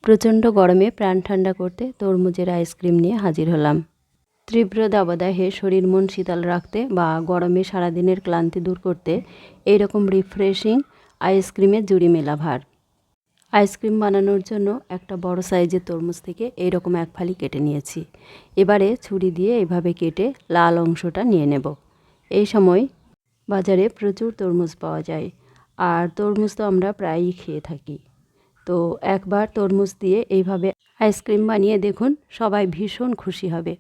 প্রচণ্ড গরমে প্রাণ ঠান্ডা করতে তরমুজের আইসক্রিম নিয়ে হাজির হলাম। তীব্র দাবদাহে শরীর মন শীতল রাখতে বা গরমে সারাদিনের ক্লান্তি দূর করতে এইরকম রিফ্রেশিং আইসক্রিমের জুড়ি মেলা ভার। আইসক্রিম বানানোর জন্য একটা বড় সাইজের তরমুজ থেকে এইরকম এক ফালি কেটে নিয়েছি। এবারে ছুরি দিয়ে এইভাবে কেটে লাল অংশটা নিয়ে নেব। এই সময় বাজারে প্রচুর তরমুজ পাওয়া যায়, আর তরমুজ তো আমরা প্রায়ই খেয়ে থাকি। তো একবার তরমুজ দিয়ে এইভাবে আইসক্রিম বানিয়ে দেখুন, সবাই ভীষণ খুশি হবে।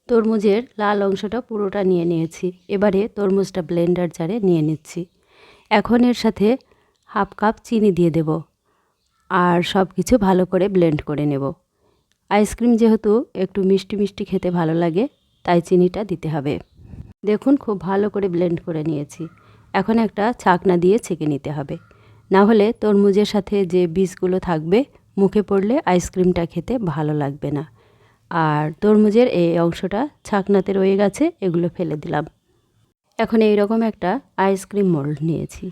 তরমুজের লাল অংশটা পুরোটা নিয়ে নিয়েছি। এবারে তরমুজটা ব্লেন্ডার জারে নিয়ে নিচ্ছি। এখন এর সাথে হাফ কাপ চিনি দিয়ে দেব, আর সব কিছু ভালো করে ব্লেন্ড করে নেব। আইসক্রিম যেহেতু একটু মিষ্টি মিষ্টি খেতে ভালো লাগে, তাই চিনিটা দিতে হবে। দেখুন, খুব ভালো করে ব্লেন্ড করে নিয়েছি। এখন একটা ছাকনা দিয়ে ছেঁকে নিতে হবে, না হলে তরমুজের সাথে যে বীজগুলো থাকবে মুখে পড়লে আইসক্রিমটা খেতে ভালো লাগবে না। আর তরমুজের এই অংশটা ছাকনাতে রয়ে গেছে, এগুলো ফেলে দিলাম। এখন এই রকম একটা আইসক্রিম মোল্ড নিয়েছি,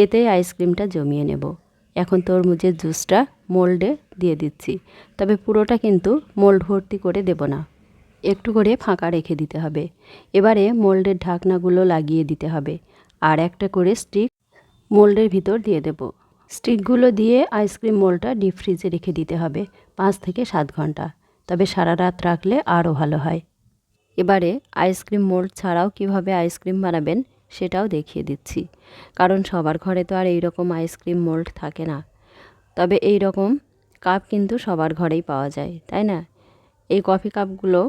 এতে আইসক্রিমটা জমিয়ে নেব। এখন তরমুজের জুসটা মোল্ডে দিয়ে দিচ্ছি, তবে পুরোটা কিন্তু মোল্ড ভর্তি করে দেব না, একটু করে ফাঁকা রেখে দিতে হবে। এবারে মোল্ডের ঢাকনাগুলো লাগিয়ে দিতে হবে, আর একটা করে স্টিক মোল্ডের ভিতর দিয়ে দেব। স্টিকগুলো দিয়ে আইসক্রিম মোল্ডটা ডিপ ফ্রিজে রেখে দিতে হবে 5 থেকে 7 ঘন্টা, তবে সারা রাত রাখলে আরও ভালো হয়। এবারে আইসক্রিম মোল্ড ছাড়াও কিভাবে আইসক্রিম বানাবেন সেটাও দেখিয়ে দিচ্ছি, কারণ সবার ঘরে তো আর এই রকম আইসক্রিম মোল্ড থাকে না। তবে এই রকম কাপ কিন্তু সবার ঘরেই পাওয়া যায়, তাই না? এই কফি কাপগুলো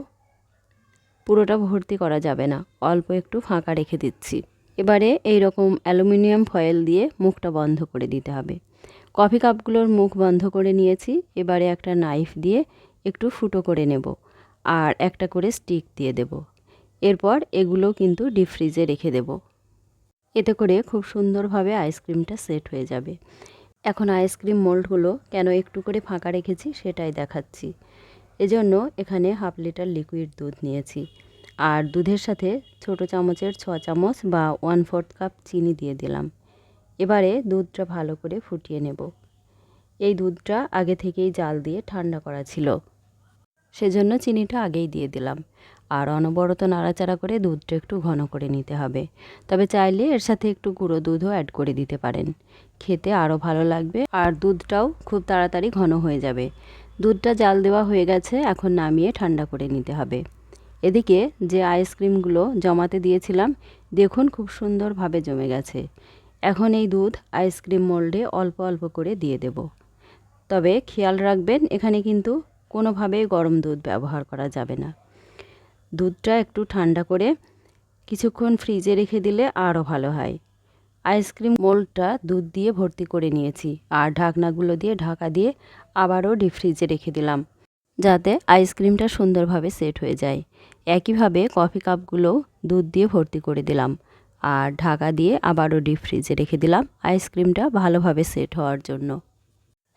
পুরোটা ভর্তি করা যাবে না, অল্প একটু ফাঁকা রেখে দিচ্ছি। এবারে এই রকম অ্যালুমিনিয়াম ফয়েল দিয়ে মুখটা বন্ধ করে দিতে হবে। কফি কাপগুলোর মুখ বন্ধ করে নিয়েছি। এবারে একটা নাইফ দিয়ে একটু ফুটো করে নেব, আর একটা করে স্টিক দিয়ে দেব। এরপর এগুলো কিন্তু ডিপ ফ্রিজে রেখে দেব, এতে করে খুব সুন্দরভাবে আইসক্রিমটা সেট হয়ে যাবে। এখন আইসক্রিম মোল্ডগুলো কেন একটু করে ফাঁকা রেখেছি সেটাই দেখাচ্ছি। এজন্য এখানে হাফ লিটার লিকুইড দুধ নিয়েছি, আর দুধের সাথে ছোট চামচের 6 চামচ বা 1/4 কাপ চিনি দিয়ে দিলাম। এবারে দুধটা ভালো করে ফুটিয়ে নেব। এই দুধটা আগে থেকেই জাল দিয়ে ঠান্ডা করা ছিল, সেজন্য চিনিটা আগেই দিয়ে দিলাম। আর অনবরত নাড়াচাড়া করে দুধটা একটু ঘন করে নিতে হবে। তবে চাইলে এর সাথে একটু গুঁড়ো দুধও অ্যাড করে দিতে পারেন, খেতে আরও ভালো লাগবে, আর দুধটাও খুব তাড়াতাড়ি ঘন হয়ে যাবে। দুধটা জাল দেওয়া হয়ে গেছে, এখন নামিয়ে ঠান্ডা করে নিতে হবে। এদিকে যে আইসক্রিমগুলো জমাতে দিয়েছিলাম, দেখুন খুব সুন্দরভাবে জমে গেছে। এখন এই দুধ আইসক্রিম মোল্ডে অল্প অল্প করে দিয়ে দেব। তবে খেয়াল রাখবেন, এখানে কিন্তু কোনোভাবেই গরম দুধ ব্যবহার করা যাবে না। দুধটা একটু ঠান্ডা করে কিছুক্ষণ ফ্রিজে রেখে দিলে আরও ভালো হয়। আইসক্রিম মোল্ডটা দুধ দিয়ে ভর্তি করে নিয়েছি, আর ঢাকনাগুলো দিয়ে ঢাকা দিয়ে আবারও ডিপ ফ্রিজে রেখে দিলাম, যাতে আইসক্রিমটা সুন্দরভাবে সেট হয়ে যায়। একইভাবে কফি কাপগুলোও দুধ দিয়ে ভর্তি করে দিলাম, আর ঢাকা দিয়ে আবারও ডিপ ফ্রিজে রেখে দিলাম আইসক্রিমটা ভালোভাবে সেট হওয়ার জন্য।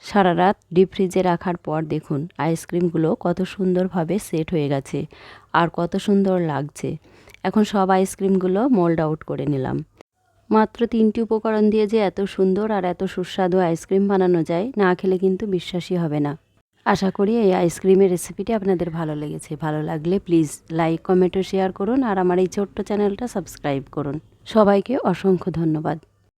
সারা রাত ডিপ ফ্রিজে রাখার পর দেখুন আইসক্রিমগুলো কত সুন্দরভাবে সেট হয়ে গেছে, আর কত সুন্দর লাগছে। এখন সব আইসক্রিমগুলো মোল্ড আউট করে নিলাম। মাত্র 3টি উপকরণ দিয়ে যে এত সুন্দর আর এত সুস্বাদু আইসক্রিম বানানো যায়, না খেলে কিন্তু বিশ্বাসই হবে না। আশা করি এই আইসক্রিমের রেসিপিটি আপনাদের ভালো লেগেছে। ভালো লাগলে প্লিজ লাইক, কমেন্ট ও শেয়ার করুন, আর আমার এই ছোট্ট চ্যানেলটা সাবস্ক্রাইব করুন। সবাইকে অসংখ্য ধন্যবাদ।